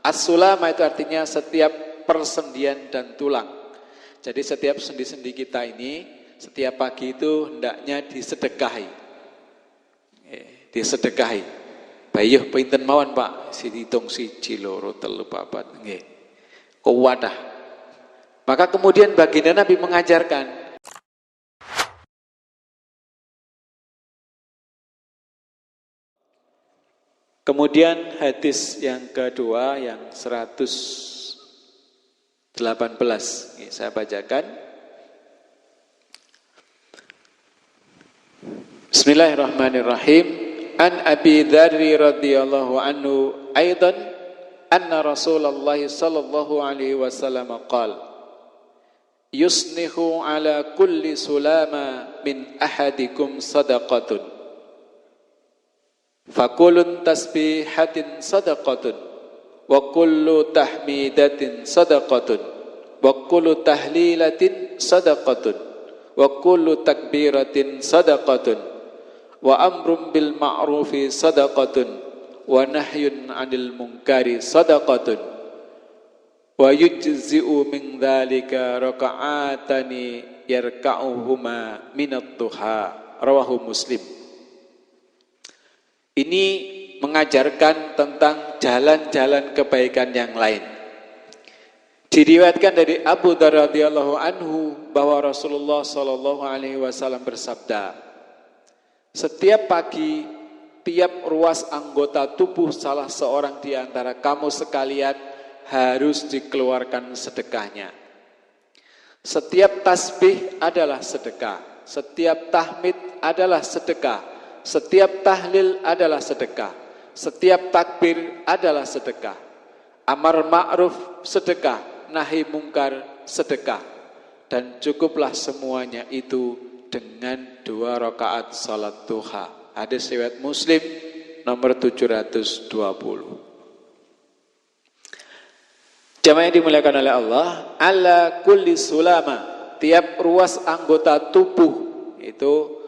As-sulama itu artinya setiap persendian dan tulang. Jadi setiap sendi-sendi kita ini setiap pagi itu hendaknya disedekahi. Disedekahi. Bayuh pinten mawon Pak, dihitung 1, 2, 3, 4. Nggih. Kuwadah. Maka kemudian baginda Nabi mengajarkan kemudian hadis yang kedua yang 118. Saya bacakan. Bismillahirrahmanirrahim. An Abi Dzarri radhiyallahu anhu aidan anna Rasulullah sallallahu alaihi wasallam qala yusnihu ala kulli sulama min ahadikum sadaqatun fakulun tasbihatin sadaqatun wa kullu tahmidatin sadaqatun wa kullu tahlilatin sadaqatun wa kullu takbiratin sadaqatun wa amrun bil ma'rufi sadaqatun wa nahyun 'anil munkari sadaqatun wa yujzi'u min dzalika raka'atani yarka'uhuma minad duha rawahu Muslim. Ini mengajarkan tentang jalan-jalan kebaikan yang lain. Diriwayatkan dari Abu Dzar radhiyallahu anhu bahwa Rasulullah sallallahu alaihi wasallam bersabda, setiap pagi tiap ruas anggota tubuh salah seorang di antara kamu sekalian harus dikeluarkan sedekahnya. Setiap tasbih adalah sedekah, setiap tahmid adalah sedekah, setiap tahlil adalah sedekah, setiap takbir adalah sedekah, amar ma'ruf sedekah, nahi mungkar sedekah, dan cukuplah semuanya itu dengan 2 rakaat salat duha. Hadis riwayat Muslim nomor 720. Jamaah yang dimuliakan oleh Allah, ala kulli sulama, tiap ruas anggota tubuh itu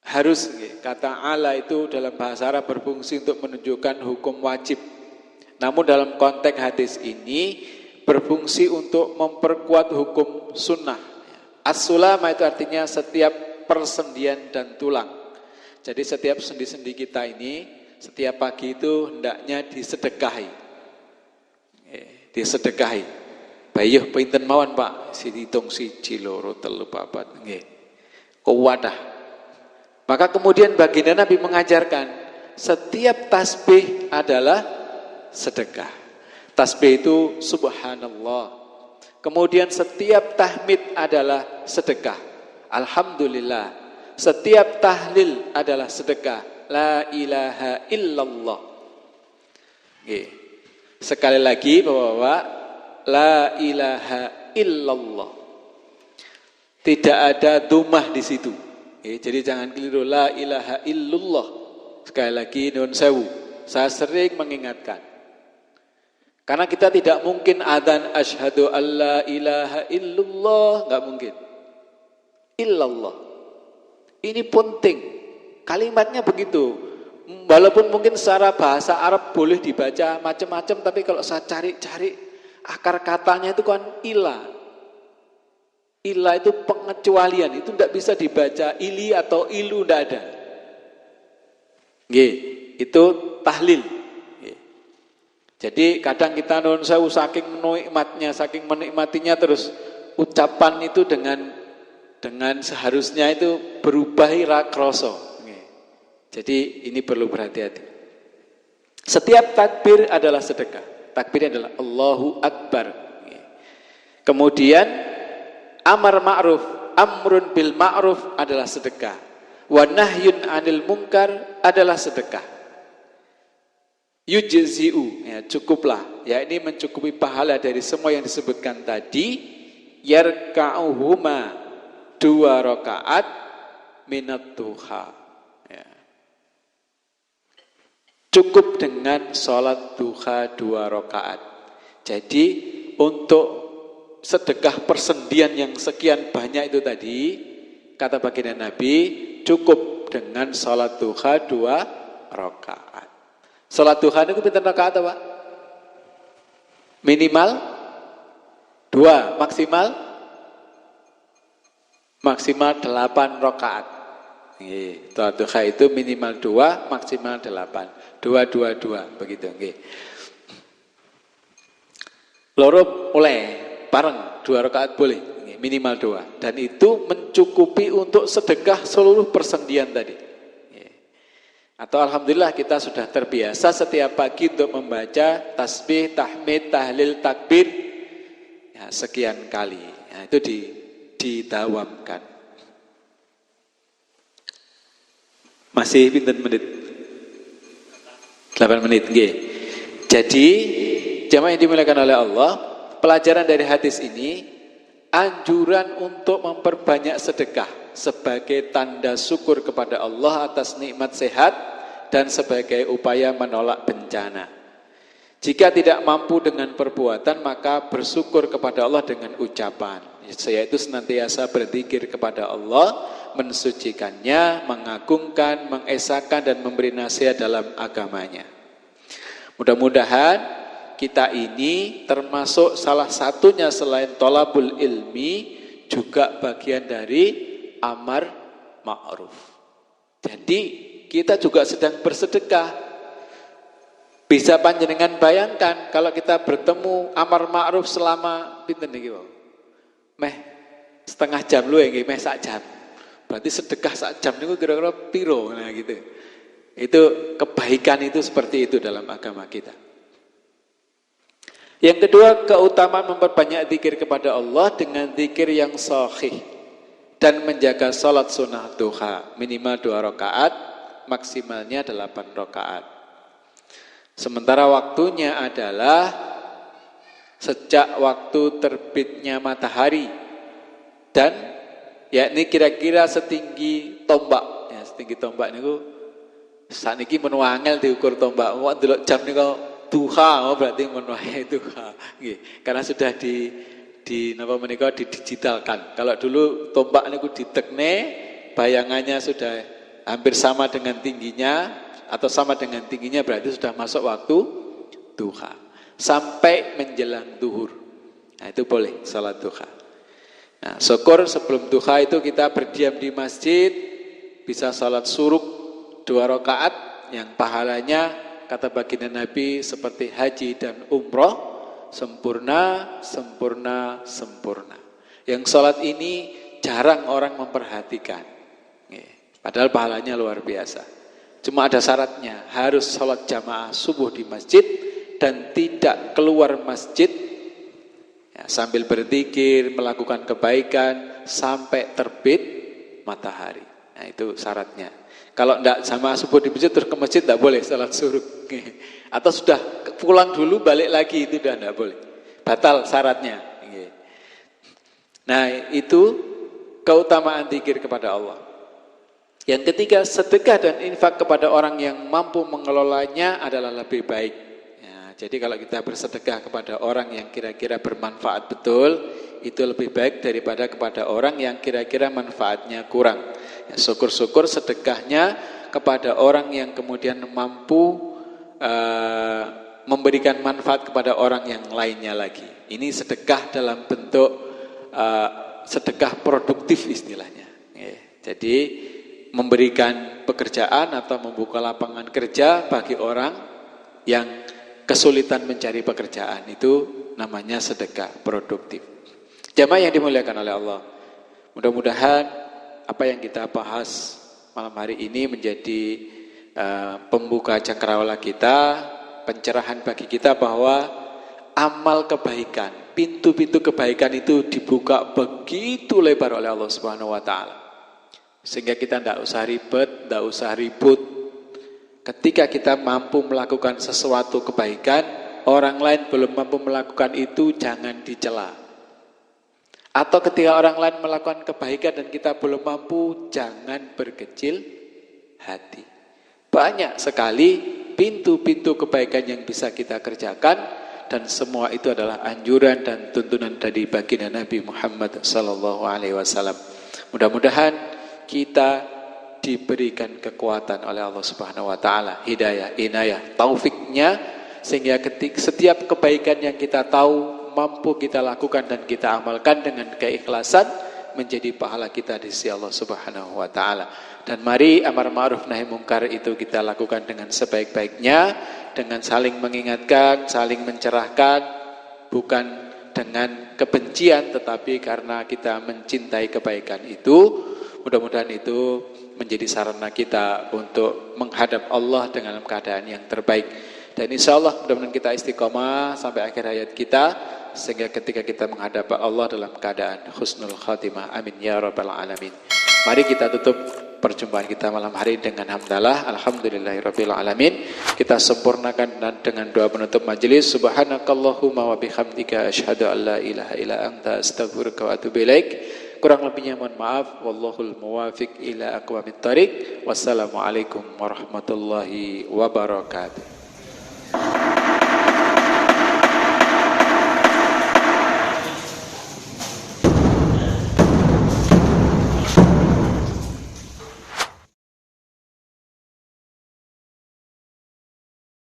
harus, kata ala itu dalam bahasa Arab berfungsi untuk menunjukkan hukum wajib. Namun dalam konteks hadis ini berfungsi untuk memperkuat hukum sunnah. As-sulama itu artinya setiap persendian dan tulang. Jadi setiap sendi-sendi kita ini setiap pagi itu hendaknya disedekahi. Disedekahi. Bayuh pinten mawon Pak, dihitung 1, 2, 3, 4. Nggih. Kuwadah. Maka kemudian baginda Nabi mengajarkan setiap tasbih adalah sedekah. Tasbih itu subhanallah. Kemudian setiap tahmid adalah sedekah. Alhamdulillah. Setiap tahlil adalah sedekah. La ilaha illallah. Sekali lagi Bapak-bapak, la ilaha illallah. Tidak ada dumah di situ. Jadi jangan keliru, la ilaha illallah. Sekali lagi nun sewu, saya sering mengingatkan. Karena kita tidak mungkin adzan asyhadu alla ilaha illallah, enggak mungkin. Illallah. Ini penting. Kalimatnya begitu. Walaupun mungkin secara bahasa Arab boleh dibaca macam-macam, tapi kalau saya cari-cari akar katanya itu kan ilah. Ilah itu pengecualian, itu tidak bisa dibaca ili atau ilu, tidak ada. Itu tahlil. Jadi kadang kita nun sewu saking menikmatnya, saking menikmatinya terus ucapan itu dengan seharusnya itu berubah ira kroso. Jadi ini perlu berhati-hati. Setiap takbir adalah sedekah. Takbir adalah Allahu Akbar. Kemudian amar ma'ruf, amrun bil ma'ruf adalah sedekah. Wa nahyun 'anil munkar adalah sedekah. Yujzi'u, cukuplah. Ya, ini mencukupi pahala dari semua yang disebutkan tadi. Yarka'uhuma, 2 rakaat minat duha. Cukup dengan sholat duha 2 rakaat. Jadi untuk sedekah persendian yang sekian banyak itu tadi, kata baginda Nabi, cukup dengan sholat duha 2 rakaat. Salat duha niku pinten rakaat Pak? Minimal 2, maksimal 8 rakaat. Nggih, salat duha itu minimal 2, maksimal 8. 2 begitu nggih. Loro oleh bareng 2 rakaat boleh, minimal 2. Dan itu mencukupi untuk sedekah seluruh persendian tadi. Atau alhamdulillah kita sudah terbiasa setiap pagi untuk membaca tasbih, tahmid, tahlil, takbir ya, sekian kali. Nah, itu didawamkan. Masih pinten menit? 8 menit nggih. Jadi jamaah yang dimuliakan oleh Allah, pelajaran dari hadis ini anjuran untuk memperbanyak sedekah sebagai tanda syukur kepada Allah atas nikmat sehat dan sebagai upaya menolak bencana. Jika tidak mampu dengan perbuatan, maka bersyukur kepada Allah dengan ucapan, yaitu senantiasa berzikir kepada Allah, mensucikannya, mengagungkan, mengesahkan dan memberi nasihat dalam agamanya. Mudah-mudahan kita ini termasuk salah satunya selain thalabul ilmi juga bagian dari amar ma'ruf. Jadi kita juga sedang bersedekah. Bisa panjenengan bayangkan kalau kita bertemu amar ma'ruf selama pinten niki wae. Meh setengah jam lho nggih, meh sak jam. Berarti sedekah sak jam niku kira-kira piro nah gitu. Itu kebaikan itu seperti itu dalam agama kita. Yang kedua, keutamaan memperbanyak zikir kepada Allah dengan zikir yang sahih dan menjaga salat sunnah duha minimal 2 rakaat, maksimalnya 8 rakaat. Sementara waktunya adalah sejak waktu terbitnya matahari dan yakni kira-kira setinggi tombak. Ya, setinggi tombak niku saniki men wangel diukur tombak. Kok ndelok jam niku duha, berarti menuai duha. Nggih, karena sudah di napa menika didigitalkan. Kalau dulu tombak niku ditekne, bayangannya sudah hampir sama dengan tingginya atau sama dengan tingginya, berarti sudah masuk waktu duha. Sampai menjelang zuhur. Nah, itu boleh salat duha. Nah, syukur sebelum duha itu kita berdiam di masjid, bisa salat suruk 2 rakaat yang pahalanya kata baginda Nabi seperti haji dan umroh, sempurna, sempurna, sempurna. Yang salat ini jarang orang memperhatikan. Padahal pahalanya luar biasa. Cuma ada syaratnya, harus salat jamaah subuh di masjid dan tidak keluar masjid ya, sambil berzikir, melakukan kebaikan sampai terbit matahari. Nah, itu syaratnya. Kalau tidak jamaah subuh di masjid terus ke masjid tidak boleh salat suruk. Atau sudah pulang dulu balik lagi, itu sudah tidak boleh. Batal syaratnya. Nah, itu keutamaan zikir kepada Allah. Yang ketiga, sedekah dan infak kepada orang yang mampu mengelolanya adalah lebih baik. Ya, jadi kalau kita bersedekah kepada orang yang kira-kira bermanfaat betul, itu lebih baik daripada kepada orang yang kira-kira manfaatnya kurang. Ya, syukur-syukur sedekahnya kepada orang yang kemudian mampu memberikan manfaat kepada orang yang lainnya lagi. Ini sedekah dalam bentuk sedekah produktif istilahnya. Ya, jadi memberikan pekerjaan atau membuka lapangan kerja bagi orang yang kesulitan mencari pekerjaan, itu namanya sedekah produktif. Jamaah yang dimuliakan oleh Allah, mudah-mudahan apa yang kita bahas malam hari ini menjadi pembuka cakrawala kita, pencerahan bagi kita bahwa amal kebaikan, pintu-pintu kebaikan itu dibuka begitu lebar oleh Allah Subhanahu wa taala. Sehingga kita tidak usah ribet, tidak usah ribut. Ketika kita mampu melakukan sesuatu kebaikan, orang lain belum mampu melakukan itu, jangan dicela. Atau ketika orang lain melakukan kebaikan dan kita belum mampu, jangan berkecil hati. Banyak sekali pintu-pintu kebaikan yang bisa kita kerjakan, dan semua itu adalah anjuran dan tuntunan dari baginda Nabi Muhammad sallallahu alaihi wasallam. Mudah-mudahan kita diberikan kekuatan oleh Allah Subhanahu wa taala, hidayah, inayah, taufiknya, sehingga setiap kebaikan yang kita tahu mampu kita lakukan dan kita amalkan dengan keikhlasan menjadi pahala kita di sisi Allah Subhanahu wa taala. Dan mari amar ma'ruf nahi mungkar itu kita lakukan dengan sebaik-baiknya, dengan saling mengingatkan, saling mencerahkan, bukan dengan kebencian tetapi karena kita mencintai kebaikan itu. Mudah-mudahan itu menjadi sarana kita untuk menghadap Allah dengan keadaan yang terbaik. Dan insya Allah mudah-mudahan kita istiqomah sampai akhir hayat kita, sehingga ketika kita menghadap Allah dalam keadaan husnul khatimah. Amin ya rabbal alamin. Mari kita tutup perjumpaan kita malam hari dengan hamdalah, alhamdulillahirabbil alamin. Kita sempurnakan dengan doa penutup majelis. Subhanakallahumma wa bihamdika asyhadu an la ilaha illa anta astaghfiruka wa atubu ilaik. Kurang lebihnya mohon maaf. Wallahul muwafiq ila aqwamit thariq. Wassalamualaikum warahmatullahi wabarakatuh.